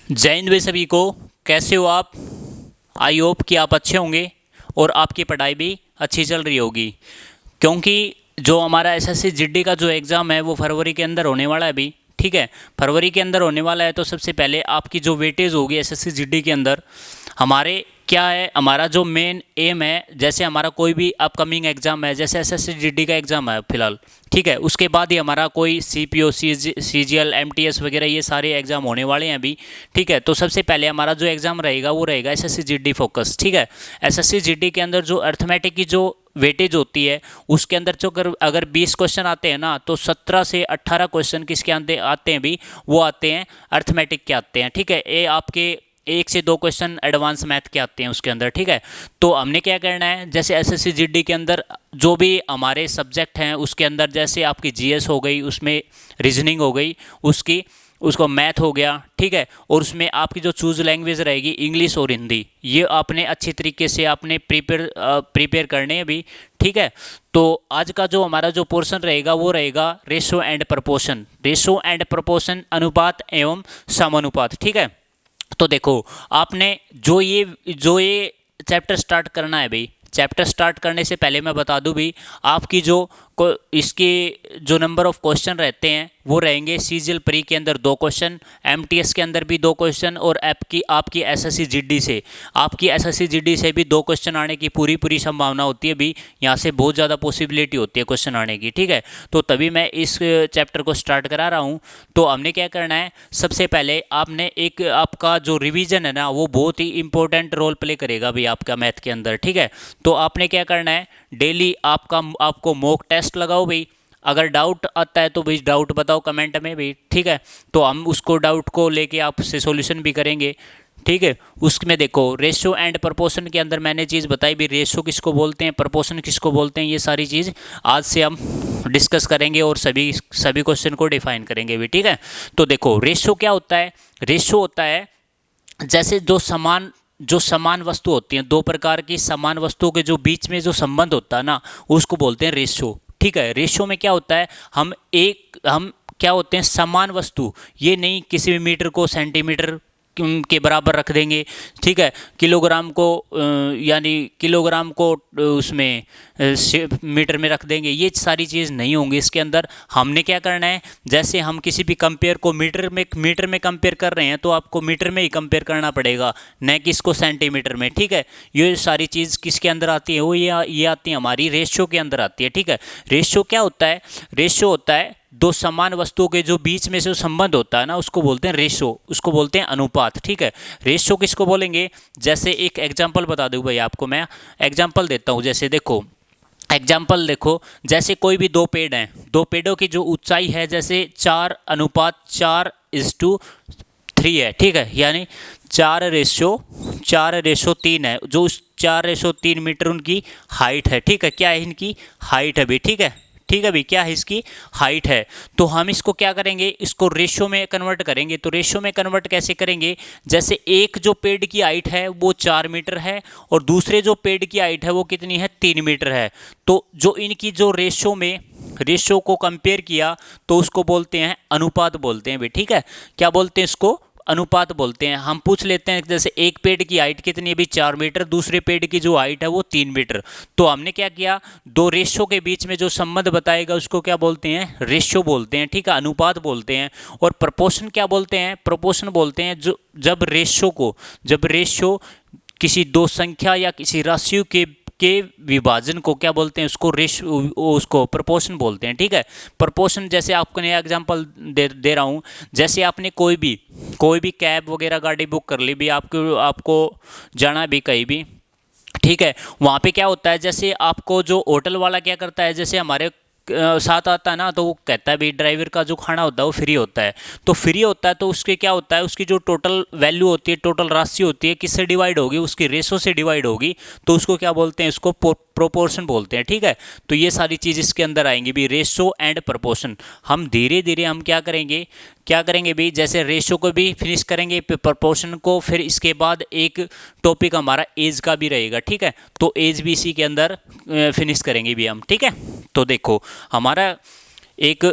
जय हिंद भाई सभी को। कैसे हो आप? आई होप कि आप अच्छे होंगे और आपकी पढ़ाई भी अच्छी चल रही होगी, क्योंकि जो हमारा एसएससी जीडी का जो एग्ज़ाम है वो फरवरी के अंदर होने वाला है अभी। ठीक है, फरवरी के अंदर होने वाला है। तो सबसे पहले आपकी जो वेटेज होगी एसएससी जीडी के अंदर, हमारे क्या है, हमारा जो मेन एम है, जैसे हमारा कोई भी अपकमिंग एग्ज़ाम है, जैसे एसएससी जीडी का एग्ज़ाम है फिलहाल, ठीक है, उसके बाद ही हमारा कोई सीपीओ सीजीएल एमटीएस वगैरह ये सारे एग्ज़ाम होने वाले हैं अभी। ठीक है, तो सबसे पहले हमारा जो एग्ज़ाम रहेगा वो रहेगा एसएससी जीडी फोकस। ठीक है, एसएससी जीडी के अंदर जो अर्थमेटिक की जो वेटेज होती है उसके अंदर जो अगर 20 क्वेश्चन आते हैं ना, तो 17 से 18 क्वेश्चन किसके आते हैं भी, वो आते हैं अर्थमेटिक के आते हैं। ठीक है, ये आपके 1 से 2 क्वेश्चन एडवांस मैथ के आते हैं उसके अंदर। ठीक है, तो हमने क्या करना है, जैसे एसएससी जीडी के अंदर जो भी हमारे सब्जेक्ट हैं उसके अंदर, जैसे आपकी जीएस हो गई, उसमें रीजनिंग हो गई, उसको मैथ हो गया। ठीक है, और उसमें आपकी जो चूज लैंग्वेज रहेगी इंग्लिश और हिंदी, ये आपने अच्छी तरीके से आपने प्रिपेयर करने हैं भी। ठीक है, तो आज का जो हमारा जो पोर्शन रहेगा वो रहेगा रेशो एंड प्रपोर्शन, अनुपात एवं समानुपात। ठीक है, तो देखो, आपने जो ये चैप्टर स्टार्ट करना है भाई, चैप्टर स्टार्ट करने से पहले मैं बता दूं भी, आपकी इसके जो नंबर ऑफ क्वेश्चन रहते हैं वो रहेंगे सीजीएल प्री के अंदर 2 क्वेश्चन, एमटीएस के अंदर भी 2 क्वेश्चन, और आपकी एसएससी जीडी से भी 2 क्वेश्चन आने की पूरी संभावना होती है भी। यहाँ से बहुत ज़्यादा पॉसिबिलिटी होती है क्वेश्चन आने की। ठीक है, तो तभी मैं इस चैप्टर को स्टार्ट करा रहा हूँ। तो हमने क्या करना है, सबसे पहले आपने आपका जो रिवीजन है ना, वो बहुत ही इंपॉर्टेंट रोल प्ले करेगा भाई आपका मैथ के अंदर। ठीक है, तो आपने क्या करना है, डेली आपको मॉक टेस्ट लगाओ भाई। अगर डाउट आता है तो भाई डाउट बताओ कमेंट में भी। ठीक है, तो हम उसको डाउट को लेके आपसे सॉल्यूशन भी करेंगे। ठीक है, उसमें देखो, रेशो एंड प्रपोर्शन के अंदर मैंने चीज़ बताई भी, रेशो किसको बोलते हैं, प्रपोर्शन किसको बोलते हैं, ये सारी चीज़ आज से हम डिस्कस करेंगे और सभी क्वेश्चन को डिफाइन करेंगे भी। ठीक है, तो देखो, रेशो क्या होता है। रेशो होता है जैसे जो समान वस्तु होती हैं, 2 प्रकार की समान वस्तुओं के जो बीच में जो संबंध होता है ना, उसको बोलते हैं रेशो। ठीक है, रेशो में क्या होता है, हम क्या होते हैं, समान वस्तु, ये नहीं किसी भी मीटर को सेंटीमीटर के बराबर रख देंगे। ठीक है, किलोग्राम को यानी किलोग्राम को उसमें मीटर में रख देंगे, ये सारी चीज़ नहीं होंगी इसके अंदर। हमने क्या करना है, जैसे हम किसी भी कंपेयर को मीटर में कंपेयर कर रहे हैं, तो आपको मीटर में ही कंपेयर करना पड़ेगा, न कि इसको सेंटीमीटर में। ठीक है, ये सारी चीज़ किसके अंदर आती है, वो ये आती है हमारी रेशियो के अंदर आती है। ठीक है, रेशियो क्या होता है, रेशियो होता है 2 समान वस्तुओं के जो बीच में से संबंध होता है ना, उसको बोलते हैं रेशो, उसको बोलते हैं अनुपात। ठीक है, रेशो किसको बोलेंगे, जैसे एक एग्जांपल बता दूं भाई आपको, मैं एग्जांपल देता हूं। जैसे देखो, एग्जाम्पल देखो, जैसे कोई भी 2 पेड़ हैं, 2 पेड़ों की जो ऊंचाई है जैसे 4:4:3 है। ठीक है, यानी 4:3 है, जो उस 4:3 मीटर उनकी हाइट है। ठीक है, क्या है, इनकी हाइट है भी। ठीक है, ठीक है भाई, क्या है, इसकी हाइट है। तो हम इसको क्या करेंगे, इसको रेशो में कन्वर्ट करेंगे। तो रेशो में कन्वर्ट कैसे करेंगे, जैसे एक जो पेड़ की हाइट है वो 4 मीटर है, और दूसरे जो पेड़ की हाइट है वो कितनी है, 3 मीटर है। तो जो इनकी जो रेशो को कंपेयर किया, तो उसको बोलते हैं अनुपात बोलते हैं भाई। ठीक है, क्या बोलते हैं, इसको अनुपात बोलते हैं। हम पूछ लेते हैं जैसे एक पेड़ की हाइट कितनी है भी, 4 मीटर, दूसरे पेड़ की जो हाइट है वो 3 मीटर। तो हमने क्या किया, 2 रेशो के बीच में जो संबंध बताएगा उसको क्या बोलते हैं, रेशो बोलते हैं। ठीक है, अनुपात बोलते हैं। और प्रपोर्शन क्या बोलते हैं, प्रपोर्शन बोलते हैं जब रेशो किसी 2 संख्या या किसी राशियों के विभाजन को क्या बोलते हैं, उसको प्रपोर्शन बोलते हैं। ठीक है, प्रपोर्शन, जैसे आपको नया एग्जांपल दे रहा हूँ, जैसे आपने कोई भी कैब वगैरह गाड़ी बुक कर ली भी, आपको जाना भी कहीं भी। ठीक है, वहाँ पे क्या होता है, जैसे आपको जो होटल वाला क्या करता है, जैसे हमारे साथ आता है ना, तो वो कहता है भाई ड्राइवर का जो खाना होता है वो फ्री होता है। तो फ्री होता है तो उसके क्या होता है, उसकी जो टोटल वैल्यू होती है, टोटल राशि होती है, किससे डिवाइड होगी, उसकी रेशो से डिवाइड होगी। तो उसको क्या बोलते हैं, उसको प्रोपोर्शन बोलते हैं। ठीक है, तो ये सारी चीज़ इसके अंदर आएंगी भी, रेशो एंड प्रपोर्शन। हम धीरे धीरे हम क्या करेंगे भी, जैसे रेशो को भी फिनिश करेंगे, प्रपोर्शन को, फिर इसके बाद एक टॉपिक हमारा एज का भी रहेगा। ठीक है, तो एज भी इसी के अंदर फिनिश करेंगे भी हम। ठीक है, तो देखो, हमारा एक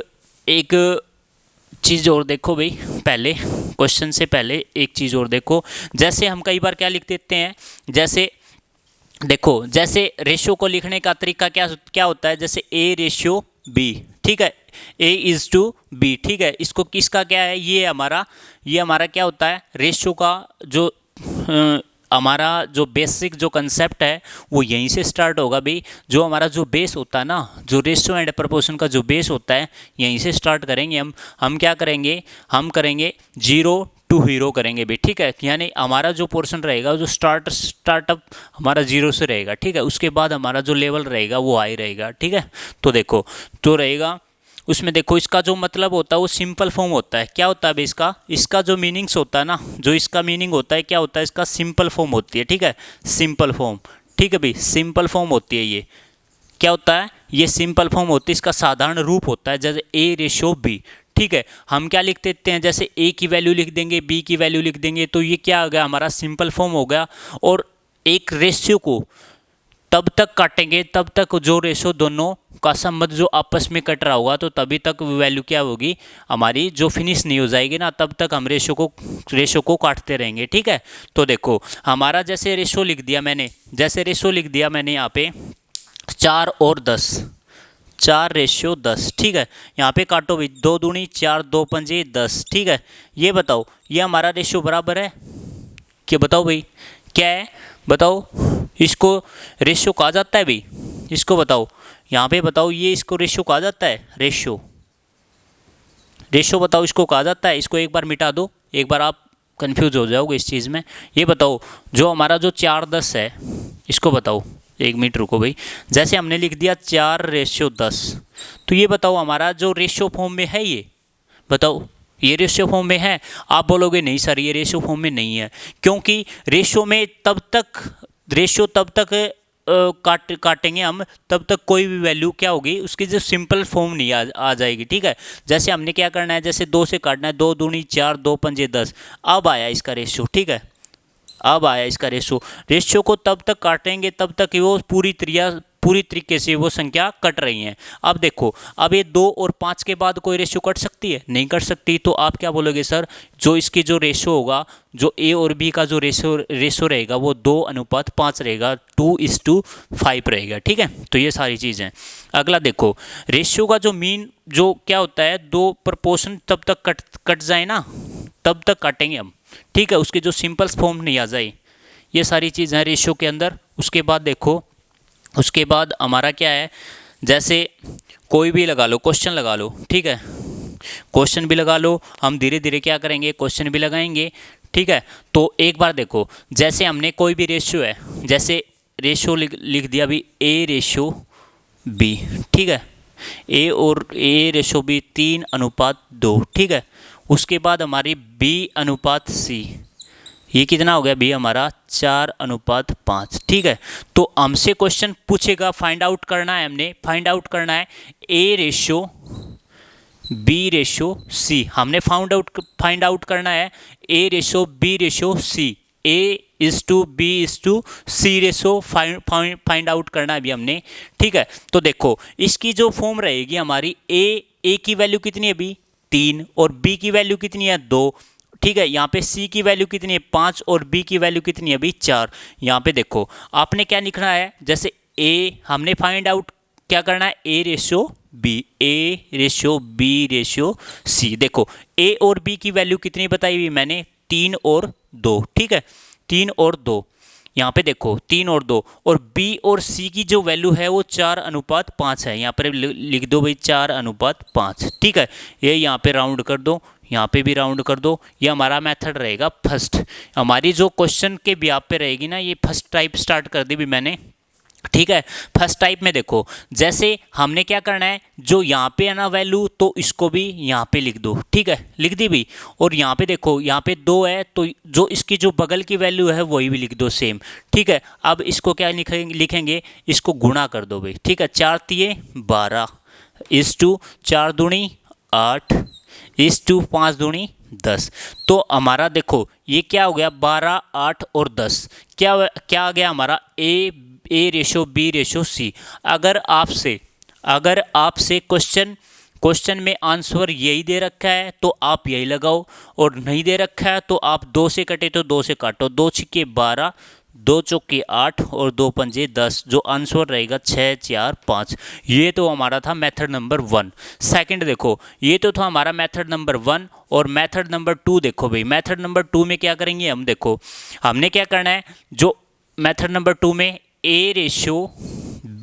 चीज़ और देखो भाई, पहले क्वेश्चन से पहले एक चीज़ और देखो। जैसे हम कई बार क्या लिख देते हैं, जैसे देखो, जैसे रेशियो को लिखने का तरीका क्या क्या होता है, जैसे ए रेशियो बी, ठीक है, ए इज टू बी, ठीक है। इसको किसका क्या है, ये हमारा क्या होता है, रेशियो का जो हमारा जो बेसिक जो कंसेप्ट है वो यहीं से स्टार्ट होगा भाई। जो हमारा जो बेस होता है ना, जो रेशियो एंड प्रोपोर्शन का जो बेस होता है, यहीं से स्टार्ट करेंगे हम क्या करेंगे, हम करेंगे 0 टू हीरो करेंगे भाई, ठीक है। यानी हमारा जो पोर्शन रहेगा, जो स्टार्टअप हमारा 0 से रहेगा, ठीक है। उसके बाद हमारा जो लेवल रहेगा वो हाई रहेगा, ठीक है। तो देखो, तो रहेगा उसमें, देखो इसका जो मतलब होता है वो सिंपल फॉर्म होता है। क्या होता है भाई इसका जो मीनिंग्स होता है ना, जो इसका मीनिंग होता है, क्या होता है, इसका सिंपल फॉर्म होती है, ठीक है, सिंपल फॉर्म, ठीक है भाई, सिंपल फॉर्म होती है ये। क्या होता है, ये सिंपल फॉर्म होती है, इसका साधारण रूप होता है, जैसे ए रेशो बी, ठीक है। हम क्या लिख देते हैं, जैसे ए की वैल्यू लिख देंगे, बी की वैल्यू लिख देंगे, तो ये क्या हो गया, हमारा सिंपल फॉर्म हो गया। और एक रेशियो को तब तक काटेंगे, तब तक जो रेशो दोनों का संबंध जो आपस में कट रहा होगा, तो तभी तक वैल्यू क्या होगी हमारी, जो फिनिश नहीं हो जाएगी ना, तब तक हम रेशो को काटते रहेंगे, ठीक है। तो देखो हमारा जैसे रेशो लिख दिया मैंने, यहाँ पे 4 और 10, 4 रेशियो 10, ठीक है। यहाँ पे काटो भाई, 2 दूनी 4, 2 पंजे 10, ठीक है। ये बताओ, ये हमारा रेशियो बराबर है क्या, बताओ भाई क्या है, बताओ। इसको रेशियो कहा जाता है भाई, इसको बताओ, यहाँ पे बताओ, ये इसको रेशियो कहा जाता है, रेशियो बताओ इसको कहा जाता है। इसको एक बार मिटा दो, एक बार आप कंफ्यूज हो जाओगे इस चीज़ में। ये बताओ, जो हमारा जो 4 10 है, इसको बताओ, 1 मिनट रुको भाई। जैसे हमने लिख दिया 4 रेशियो 10, तो ये बताओ हमारा जो रेशियो फॉर्म में है, ये बताओ, ये रेशियो फॉर्म में है। आप बोलोगे नहीं सर, ये रेशियो फॉर्म में नहीं है, क्योंकि रेशियो में तब तक काटेंगे हम, तब तक कोई भी वैल्यू क्या होगी, उसकी जो सिंपल फॉर्म नहीं आ जाएगी, ठीक है। जैसे हमने क्या करना है, जैसे 2 से काटना है, 2 दूनी 4, 2 पंजे 10, अब आया इसका रेशियो, ठीक है, अब आया इसका रेशियो को तब तक काटेंगे तब तक वो पूरी तरीके से वो संख्या कट रही हैं। अब देखो, अब ये 2 और 5 के बाद कोई रेशियो कट सकती है, नहीं कट सकती। तो आप क्या बोलोगे सर, जो इसकी जो रेशियो होगा, जो ए और बी का जो रेशियो रहेगा वो 2:5 रहेगा, 2:5 रहेगा, ठीक है। तो ये सारी चीज़ें। अगला देखो, रेशियो का जो मीन जो क्या होता है, 2 प्रपोर्शन तब तक कट जाए ना, तब तक काटेंगे हम, ठीक है, उसके जो सिंपल फॉर्म नहीं आ जाए। ये सारी चीज़ है रेशियो के अंदर। उसके बाद देखो, उसके बाद हमारा क्या है, जैसे कोई भी लगा लो, क्वेश्चन लगा लो, ठीक है, क्वेश्चन भी लगा लो। हम धीरे धीरे क्या करेंगे, क्वेश्चन भी लगाएंगे, ठीक है। तो एक बार देखो, जैसे हमने कोई भी रेशियो है, जैसे रेशियो लिख दिया भी, ए रेशियो बी, ठीक है, ए रेशियो बी 3:2, ठीक है। उसके बाद हमारी B/C, ये कितना हो गया बी हमारा 4:5, ठीक है। तो हमसे क्वेश्चन पूछेगा, फाइंड आउट करना है, हमने फाइंड आउट करना है A ratio B ratio C, हमने फाइंड आउट करना है A ratio B ratio C, A/B/C ratio find out करना है अभी हमने, ठीक है। तो देखो इसकी जो फॉर्म रहेगी हमारी, ए की वैल्यू कितनी है अभी 3, और बी की वैल्यू कितनी है 2, ठीक है। यहाँ पे सी की वैल्यू कितनी है 5, और बी की वैल्यू कितनी है अभी 4। यहाँ पे देखो आपने क्या लिखना है, जैसे ए हमने फाइंड आउट क्या करना है, A ratio B ratio C. देखो ए और बी की वैल्यू कितनी बताई हुई मैंने, 3 और 2, ठीक है, 3 और 2। यहाँ पे देखो 3 और 2, और बी और सी की जो वैल्यू है वो 4:5 है। यहाँ पर लिख दो भाई 4:5, ठीक है। ये यहाँ पे राउंड कर दो, यहाँ पे भी राउंड कर दो। ये हमारा मेथड रहेगा फर्स्ट। हमारी जो क्वेश्चन के ब्याप पे रहेगी ना, ये फर्स्ट टाइप स्टार्ट कर दी भी मैंने, ठीक है। फर्स्ट टाइप में देखो, जैसे हमने क्या करना है, जो यहाँ पे है ना वैल्यू, तो इसको भी यहाँ पे लिख दो, ठीक है, लिख दी भी। और यहाँ पे देखो, यहाँ पे 2 है, तो जो इसकी जो बगल की वैल्यू है वही भी लिख दो सेम, ठीक है। अब इसको क्या लिखेंगे, इसको गुणा कर दो भाई, ठीक है। 4 तिये 12, 4 दूनी 8, 5 दूनी 10। तो हमारा देखो ये क्या हो गया, 12, 8 और 10, क्या आ गया हमारा, A ratio B ratio C. अगर आपसे क्वेश्चन में आंसर यही दे रखा है तो आप यही लगाओ, और नहीं दे रखा है तो आप 2 से कटे तो 2 से काटो। 2 छिक्के 12, 2 चौके 8 और 2 पंजे 10, जो आंसर रहेगा 6 4 5। ये तो हमारा था मेथड नंबर 1। सेकंड देखो, ये तो था हमारा मेथड नंबर 1। और मेथड नंबर 2 देखो भाई, मेथड नंबर 2 में क्या करेंगे हम, देखो हमने क्या करना है, जो मेथड नंबर 2 में A ratio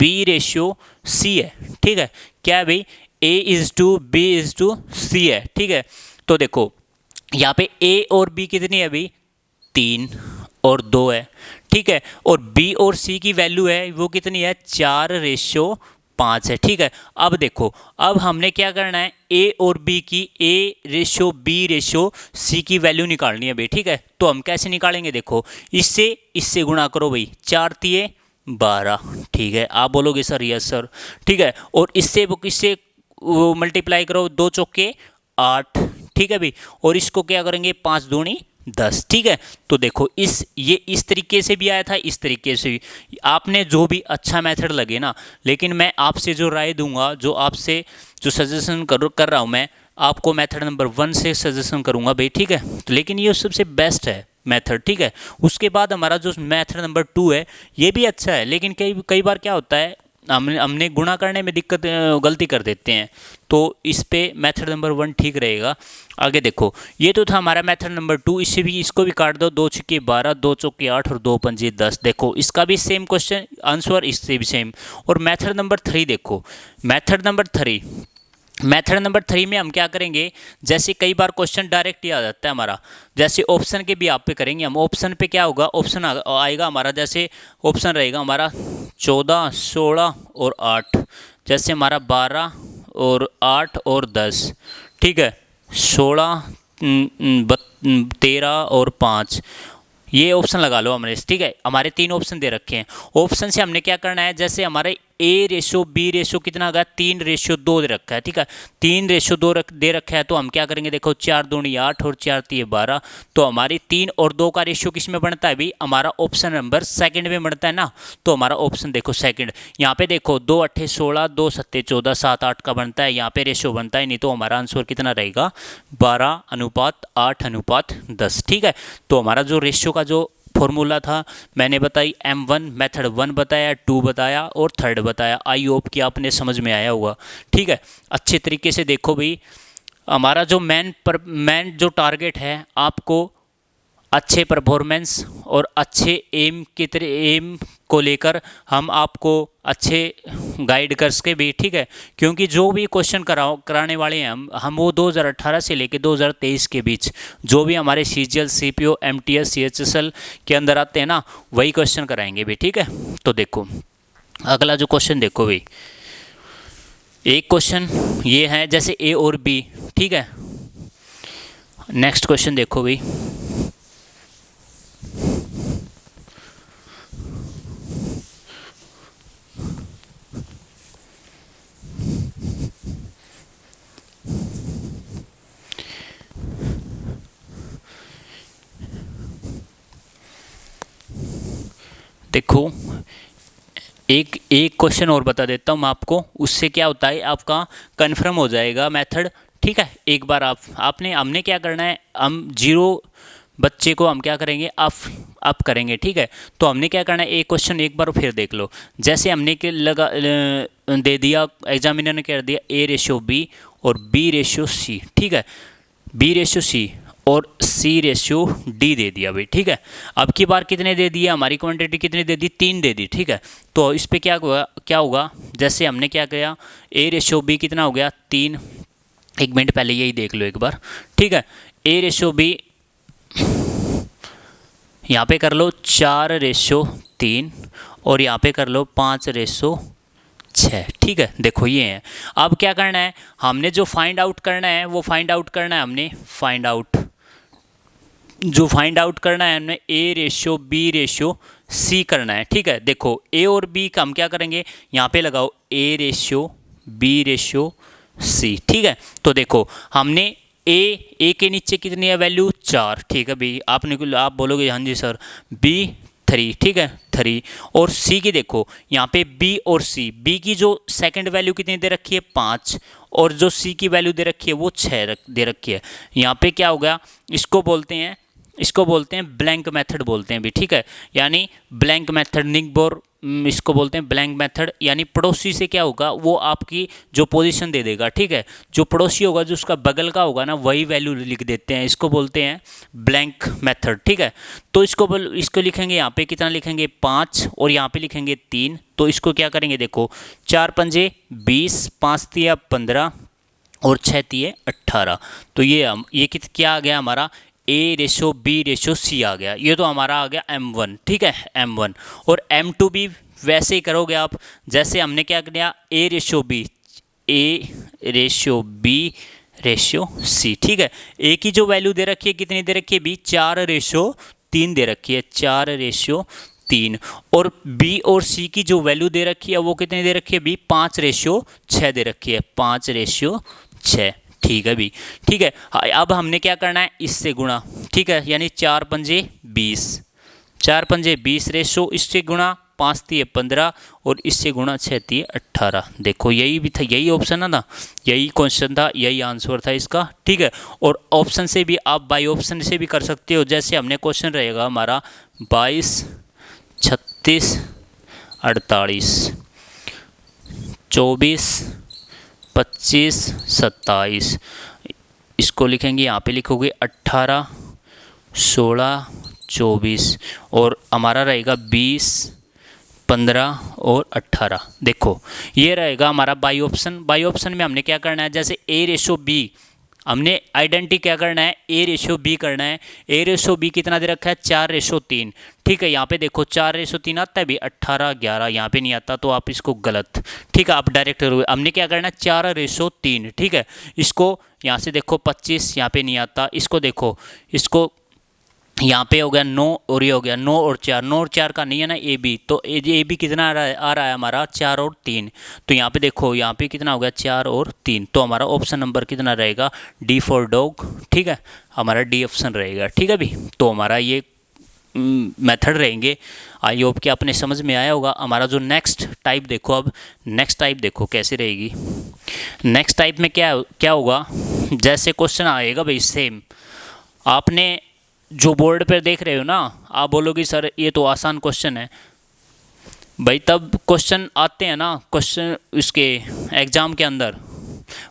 B ratio C है, ठीक है। क्या है भाई, A:B:C है, ठीक है। तो देखो यहाँ पे A और B कितनी है भाई, 3 और 2 है, ठीक है। और B और C की वैल्यू है वो कितनी है, 4:5 है, ठीक है। अब देखो, अब हमने क्या करना है, A और B की A:B:C की वैल्यू निकालनी है भाई, ठीक है। तो हम कैसे निकालेंगे, देखो इससे गुणा करो भाई, 4 तिये 12, ठीक है। आप बोलोगे सर यस सर, ठीक है। और इससे मल्टीप्लाई करो, 2 चौके 8, ठीक है भाई। और इसको क्या करेंगे, 5 दूनी 10, ठीक है। तो देखो ये इस तरीके से भी आया था, इस तरीके से भी। आपने जो भी अच्छा मेथड लगे ना, लेकिन मैं आपसे जो राय दूंगा, जो आपसे जो सजेशन कर रहा हूँ, मैं आपको मेथड नंबर 1 से सजेशन करूंगा भाई, ठीक है। तो लेकिन ये सबसे बेस्ट है मेथड, ठीक है। उसके बाद हमारा जो मेथड नंबर 2 है ये भी अच्छा है, लेकिन कई बार क्या होता है, हमने गुणा करने में गलती कर देते हैं। तो इस पे मेथड नंबर 1 ठीक रहेगा। आगे देखो, ये तो था हमारा मेथड नंबर 2। इसको भी काट दो, 2 छिक्के 12, 2 चौके 8 और 2 पंजे 10। देखो इसका भी सेम क्वेश्चन आंसर, इससे भी सेम। और मेथड नंबर 3 देखो, मेथड नंबर 3 में हम क्या करेंगे, जैसे कई बार क्वेश्चन डायरेक्ट ही आ जाता है हमारा, जैसे ऑप्शन के भी आप पे करेंगे हम। ऑप्शन पे क्या होगा, ऑप्शन आएगा हमारा, जैसे ऑप्शन रहेगा हमारा 14, 16 और 8, जैसे हमारा 12 और 8 और 10, ठीक है। 16, 13 और 5, ये ऑप्शन लगा लो हमने, ठीक है। हमारे 3 ऑप्शन दे रखे हैं। ऑप्शन से हमने क्या करना है, जैसे हमारे A:B रेशियो कितना आ गया, 3:2 दे रखा है, ठीक है। 3:2 दे रखा है, तो हम क्या करेंगे, देखो 4 दूनी 8 और 4 तिये 12। तो हमारी 3 और 2 का रेशियो किस में बनता है भाई, हमारा ऑप्शन नंबर सेकंड में बनता है ना। तो हमारा ऑप्शन देखो सेकंड, यहाँ पे देखो 2 8 16, 2 7 14, 7 8 का बनता है, यहाँ पे रेशियो बनता है नहीं। तो हमारा आंसर कितना रहेगा, 12:8:10, ठीक है। तो हमारा जो रेशियो का जो फॉर्मूला था मैंने बताई, M1 मेथड 1 बताया, 2 बताया और 3rd बताया। आई होप कि आपने समझ में आया होगा, ठीक है। अच्छे तरीके से देखो भाई, हमारा जो मेन जो टारगेट है, आपको अच्छे परफॉर्मेंस और अच्छे एम को लेकर हम आपको अच्छे गाइड कर सके भी, ठीक है। क्योंकि जो भी क्वेश्चन कराने वाले हैं हम वो 2018 से लेकर 2023 के बीच जो भी हमारे CGL, CPO, MTS, CHSL के अंदर आते हैं ना, वही क्वेश्चन कराएंगे भी, ठीक है। तो देखो अगला जो क्वेश्चन देखो भाई, एक क्वेश्चन ये है जैसे A और B, ठीक है। नेक्स्ट क्वेश्चन देखो भाई, देखो एक क्वेश्चन और बता देता हूँ मैं आपको, उससे क्या होता है आपका कंफर्म हो जाएगा मेथड, ठीक है। एक बार हमने क्या करना है, हम 0 बच्चे को हम क्या करेंगे, अप करेंगे, ठीक है। तो हमने क्या करना है, एक क्वेश्चन एक बार फिर देख लो। जैसे हमने दे दिया, एग्जामिनर ने कह दिया A:B और B:C, ठीक है। B:C और C:D दे दिया भाई, ठीक है। अब की बार कितने दे दिया, हमारी क्वांटिटी कितनी दे दी, 3 दे दी, ठीक है। तो इस पे क्या होगा, जैसे हमने क्या किया, A:B कितना हो गया, 3। 1 मिनट पहले यही देख लो एक बार, ठीक है। A:B यहाँ पे कर लो 4:3 और यहाँ पे कर लो 5:6, ठीक है। देखो ये है। अब क्या करना है, हमने जो फाइंड आउट करना है वो फाइंड आउट करना है हमने A:B:C करना है, ठीक है। देखो A और B का हम क्या करेंगे, यहाँ पे लगाओ A:B:C, ठीक है। तो देखो हमने A के नीचे कितनी है वैल्यू, 4, ठीक है भाई। आप बोलोगे हाँ जी सर, B 3, ठीक है 3। और C की देखो यहाँ पे B और C, B की जो सेकंड वैल्यू कितनी दे रखी है, 5, और जो सी की वैल्यू दे रखी है वो 6 दे रखी है। यहाँ पे क्या हो गया, इसको बोलते हैं ब्लैंक मेथड बोलते हैं भी, ठीक है। यानी ब्लैंक मेथड, निक बोर इसको बोलते हैं ब्लैंक मेथड। यानी पड़ोसी से क्या होगा, वो आपकी जो पोजीशन दे देगा, ठीक है। जो पड़ोसी होगा, जो उसका बगल का होगा ना, वही वैल्यू लिख देते हैं, इसको बोलते हैं ब्लैंक मेथड, ठीक है। तो इसको लिखेंगे, यहाँ पे कितना लिखेंगे 5 और यहाँ पे लिखेंगे 3। तो इसको क्या करेंगे, देखो 4 पंजे 20, 5 तिया 15 और 6 तिये 18। तो ये क्या आ गया हमारा, A/B/C आ गया। ये तो हमारा आ गया M1, ठीक है, M1। और M2 भी वैसे ही करोगे आप, जैसे हमने क्या किया A/B, A/B/C, ठीक है। A की जो वैल्यू दे रखी है कितनी दे रखी है भी, 4/3 दे रखी है, 4/3। और B और C की जो वैल्यू दे रखी है वो कितनी दे रखी है भी, 5/6 दे रखी है, 5/6, ठीक है भी, ठीक है। अब हमने क्या करना है, इससे गुणा, ठीक है। यानी 4 पंजे 20, 4 पंजे 20 रेशो, इससे गुणा 5 तिये 15 और इससे गुणा 6 तिये 18। देखो यही भी था, यही ऑप्शन है ना, यही क्वेश्चन था, यही आंसर था इसका, ठीक है। और ऑप्शन से भी आप बाई ऑप्शन से भी कर सकते हो। जैसे हमने क्वेश्चन रहेगा हमारा 22, 36, 48, 24, 25, 27। इसको लिखेंगे, यहाँ पे लिखोगे 18, 16, 24 और हमारा रहेगा 20, 15 और 18। देखो ये रहेगा हमारा बाई ऑप्शन। बाई ऑप्शन में हमने क्या करना है, जैसे A/B हमने आइडेंटिटी क्या करना है, A/B करना है। A/B कितना दे रखा है, 4/3, ठीक है। यहाँ पे देखो 4/3 आता है भी, 18, 11 यहाँ पे नहीं आता, तो आप इसको गलत, ठीक है, आप डायरेक्ट करोगे। हमने क्या करना है 4/3, ठीक है। इसको यहाँ से देखो 25 यहाँ पे नहीं आता, इसको देखो, इसको यहाँ पे हो गया 9 और ये हो गया 9 और 4, 9 और 4 का नहीं है ना AB, तो AB कितना आ रहा है हमारा 4 और 3। तो यहाँ पे देखो, यहाँ पे कितना हो गया 4 और 3। तो हमारा ऑप्शन नंबर कितना रहेगा, D फॉर डॉग, ठीक है, हमारा D ऑप्शन रहेगा, ठीक है भी। तो हमारा ये मेथड रहेंगे। आई होप कि आपने समझ में आया होगा। हमारा जो नेक्स्ट टाइप देखो, अब नेक्स्ट टाइप देखो कैसी रहेगी। नेक्स्ट टाइप में क्या होगा, जैसे क्वेश्चन आएगा भाई सेम, आपने जो बोर्ड पर देख रहे हो ना, आप बोलोगे सर ये तो आसान क्वेश्चन है भाई। तब क्वेश्चन आते हैं ना, क्वेश्चन इसके एग्ज़ाम के अंदर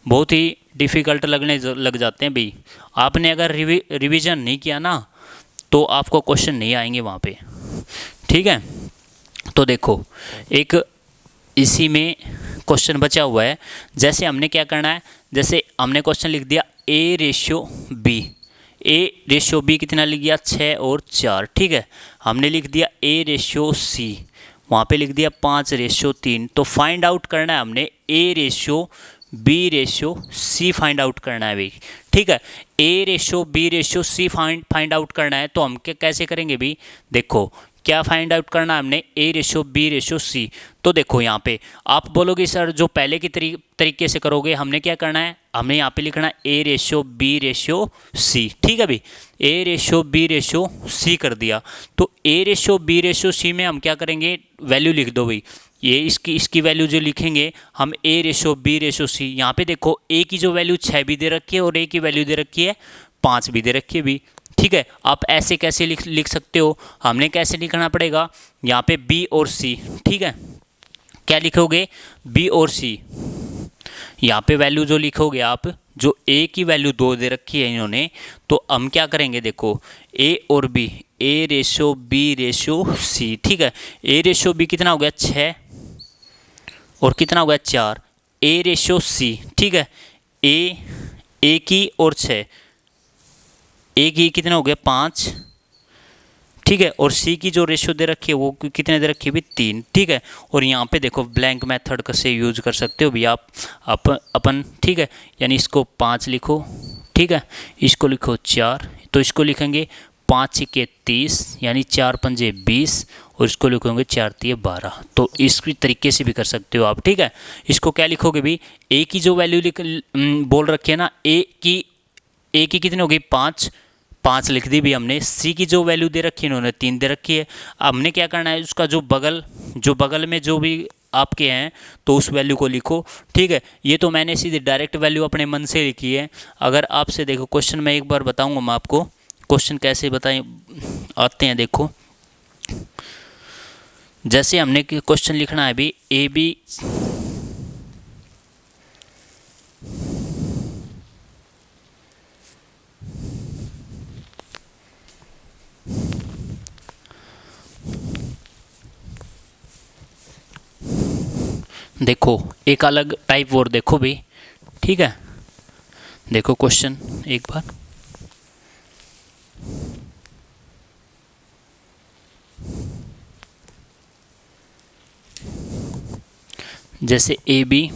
बहुत ही डिफ़िकल्ट लगने लग जाते हैं भाई। आपने अगर रिवीजन नहीं किया ना, तो आपको क्वेश्चन नहीं आएंगे वहाँ पे, ठीक है। तो देखो एक इसी में क्वेश्चन बचा हुआ है। जैसे हमने क्या करना है, जैसे हमने क्वेश्चन लिख दिया A/B, A/B कितना लिख दिया 6 और 4, ठीक है। हमने लिख दिया A/C, वहाँ पे लिख दिया 5/3। तो फाइंड आउट करना है हमने A/B/C फाइंड आउट करना है भाई, ठीक है। A/B/C फाइंड आउट करना है, तो हम कैसे करेंगे भी, देखो क्या फाइंड आउट करना है हमने, A/B/C। तो देखो यहाँ पे आप बोलोगे सर जो पहले की तरीके से करोगे, हमने क्या करना है, हमें यहाँ पे लिखना है A/B/C, ठीक है भाई। A/B/C कर दिया, तो A/B/C में हम क्या करेंगे, वैल्यू लिख दो भाई। ये इसकी वैल्यू जो लिखेंगे हम A/B/C। यहाँ पे देखो A की जो वैल्यू 6 भी दे रखी है और A की वैल्यू दे रखी है 5 भी दे रखी है भी, ठीक है। आप ऐसे कैसे लिख सकते हो, हमने कैसे लिखना पड़ेगा, यहाँ पे B और C, ठीक है। क्या लिखोगे, B और C, यहाँ पे वैल्यू जो लिखोगे आप, जो A की वैल्यू 2 दे रखी है इन्होंने, तो हम क्या करेंगे, देखो A और B, A/B/C, ठीक है। A/B कितना हो गया 6 और कितना हो गया 4, A/C, ठीक है। A की और 6, A की कितना हो गया 5, ठीक है। और C की जो रेशो दे रखी है वो कितने दे रखी है भी 3, ठीक है। और यहाँ पे देखो ब्लैंक मेथड का से यूज कर सकते हो भी आप अपन, ठीक है। यानी इसको 5 लिखो, ठीक है, इसको लिखो 4, तो इसको लिखेंगे 5 के 30 यानी 4 पंजे 20 और इसको लिखोगे 4 तिये 12। तो इस तरीके से भी कर सकते हो आप, ठीक है। इसको क्या लिखोगे भी, A की जो वैल्यू बोल रखी है ना, A की कितनी होगी 5 लिख दी भी हमने। C की जो वैल्यू दे रखी है इन्होंने 3 दे रखी है। अब हमने क्या करना है, उसका जो बगल में जो भी आपके हैं तो उस वैल्यू को लिखो, ठीक है। ये तो मैंने सीधे डायरेक्ट वैल्यू अपने मन से लिखी है। अगर आपसे देखो क्वेश्चन मैं एक बार बताऊंगा मैं आपको क्वेश्चन कैसे बताएं आते हैं। देखो जैसे हमने क्वेश्चन लिखना है अभी ए बी, देखो एक अलग टाइप और देखो भी, ठीक है। देखो क्वेश्चन एक बार, जैसे A B,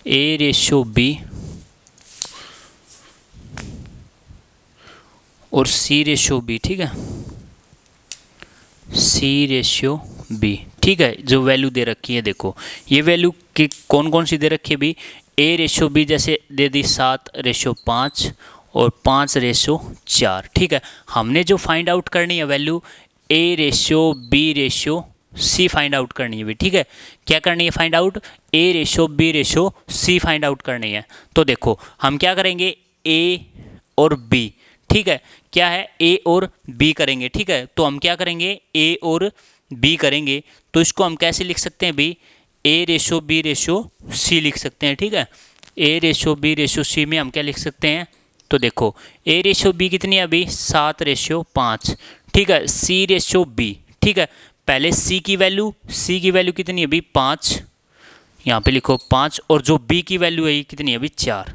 A ratio B और सी रेशो बी, ठीक है, सी रेशियो बी, ठीक है। जो वैल्यू दे रखी है देखो ये वैल्यू की कौन कौन सी दे रखी है भी, ए रेशो बी जैसे दे दी 7:5 और 5:4, ठीक है। हमने जो फाइंड आउट करनी है वैल्यू ए रेशो बी रेशो सी फाइंड आउट करनी है भी, ठीक है। क्या करनी है फाइंड आउट, ए रेशो बी रेशो सी फाइंड आउट करनी है। तो देखो हम क्या करेंगे ए और बी, ठीक है, क्या है ए और बी करेंगे, ठीक है। तो हम क्या करेंगे ए और बी करेंगे, तो इसको हम कैसे लिख सकते हैं भी, ए रेशो बी रेशो सी लिख सकते हैं, ठीक है। ए रेशो बी रेशो सी में हम क्या लिख सकते हैं, तो देखो ए रेशो बी कितनी है अभी 7:5, ठीक है। सी रेशो बी, ठीक है, पहले सी की वैल्यू कितनी है अभी 5, यहाँ पे लिखो 5, और जो बी की वैल्यू है ये कितनी है अभी 4।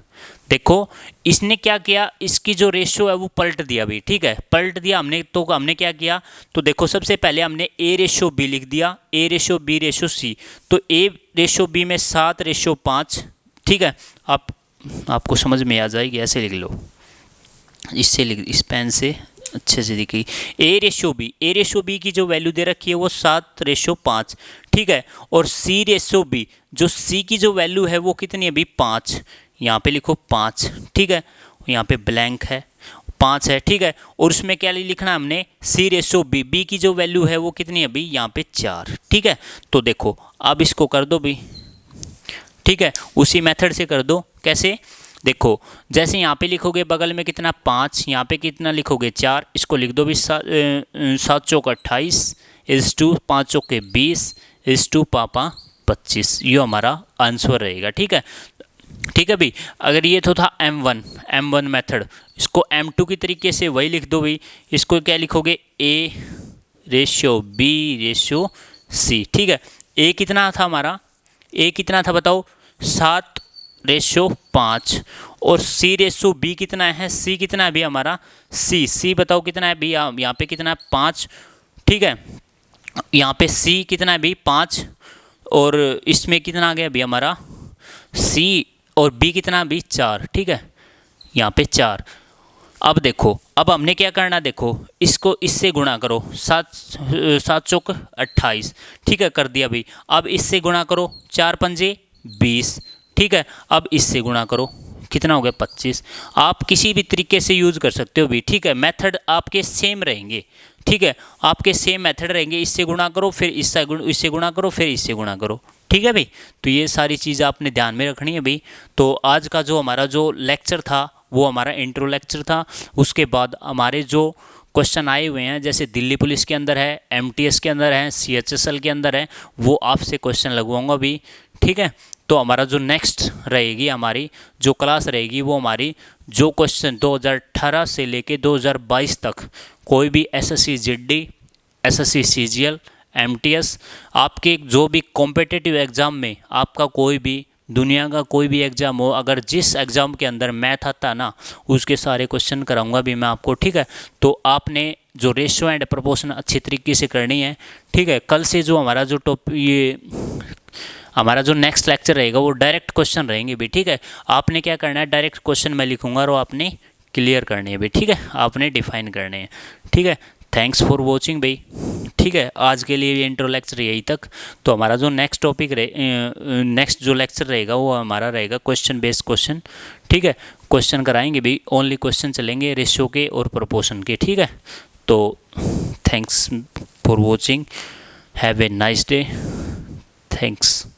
देखो इसने क्या किया, इसकी जो रेशो है वो पलट दिया अभी, ठीक है, पलट दिया हमने। तो हमने क्या किया, तो देखो सबसे पहले हमने ए रेशो बी लिख दिया, ए रेशो बी रेशो सी, तो ए रेशो बी में 7:5, ठीक है। आपको समझ में आ जाएगी, ऐसे लिख लो, इससे लिख, इस पेन से अच्छे से दिखेगी। ए रेशो बी की जो वैल्यू दे रखी है वो 7:5, ठीक है। और सी रेशो बी, जो सी की जो वैल्यू है वो कितनी है अभी 5, यहाँ पे लिखो 5, ठीक है, यहाँ पे ब्लैंक है 5 है, ठीक है। और उसमें क्या लिखना है हमने सी रेशो बी, बी की जो वैल्यू है वो कितनी है अभी यहाँ पे 4, ठीक है। तो देखो अब इसको कर दो भी, ठीक है, उसी मेथड से कर दो। कैसे, देखो जैसे यहाँ पे लिखोगे बगल में कितना 5, यहाँ पे कितना लिखोगे 4, इसको लिख दो भी 7 चौक 28 इज टू 5 चौके 20 इज टू पापा 25, ये हमारा आंसर रहेगा, ठीक है। ठीक है भाई, अगर ये तो था M1 मेथड, इसको M2 की तरीके से वही लिख दो भाई। इसको क्या लिखोगे A ratio B ratio C, ठीक है। A कितना था हमारा, A कितना था बताओ 7:5, और C रेशियो B कितना है, C कितना है भी हमारा C बताओ कितना है भी, यहाँ पे कितना है 5, ठीक है। यहाँ पे C कितना है भी 5, और इसमें कितना आ गया भी हमारा C और B कितना भी 4, ठीक है, यहाँ पे 4। अब देखो अब हमने क्या करना, देखो इसको इससे गुणा करो, 7 चौक 28, ठीक है, कर दिया भाई। अब इससे गुणा करो 4 पंजे 20, ठीक है। अब इससे गुणा करो कितना हो गया 25। आप किसी भी तरीके से यूज़ कर सकते हो भी, ठीक है, मेथड आपके सेम रहेंगे, ठीक है, आपके सेम मेथड रहेंगे। इससे गुणा करो फिर इससे गुणा करो फिर इससे गुणा करो, ठीक है भाई। तो ये सारी चीज़ आपने ध्यान में रखनी है भाई। तो आज का जो हमारा जो लेक्चर था वो हमारा इंट्रो लेक्चर था। उसके बाद हमारे जो क्वेश्चन आए हुए हैं, जैसे दिल्ली पुलिस के अंदर है, MTS के अंदर है, CHSL के अंदर है, वो आपसे क्वेश्चन लगवाऊंगा भी, ठीक है। तो हमारा जो नेक्स्ट रहेगी, हमारी जो क्लास रहेगी वो हमारी जो क्वेश्चन 2018 से लेके 2022 तक कोई भी SSC GD, SSC CGL, MTS, आपके जो भी कॉम्पिटिटिव एग्ज़ाम में आपका कोई भी दुनिया का कोई भी एग्ज़ाम हो, अगर जिस एग्ज़ाम के अंदर मैथ आता ना उसके सारे क्वेश्चन कराऊंगा भी मैं आपको, ठीक है। तो आपने जो रेशियो एंड प्रोपोर्शन अच्छी तरीके से करनी है, ठीक है। कल से जो हमारा जो हमारा जो नेक्स्ट लेक्चर रहेगा वो डायरेक्ट क्वेश्चन रहेंगे भी, ठीक है। आपने क्या करना है, डायरेक्ट क्वेश्चन मैं लिखूंगा और आपने क्लियर करने हैं भी, ठीक है, आपने डिफाइन करने हैं, ठीक है। थैंक्स फॉर वॉचिंग भाई, ठीक है। आज के लिए ये इंट्रो लेक्चर यही तक। तो हमारा जो नेक्स्ट टॉपिक नेक्स्ट जो लेक्चर रहेगा वो हमारा रहेगा क्वेश्चन बेस्ड क्वेश्चन, ठीक है। क्वेश्चन कराएंगे भी, ओनली क्वेश्चन चलेंगे रेशियो के और प्रोपोर्शन के, ठीक है। तो thanks for watching, have a nice day. Thanks.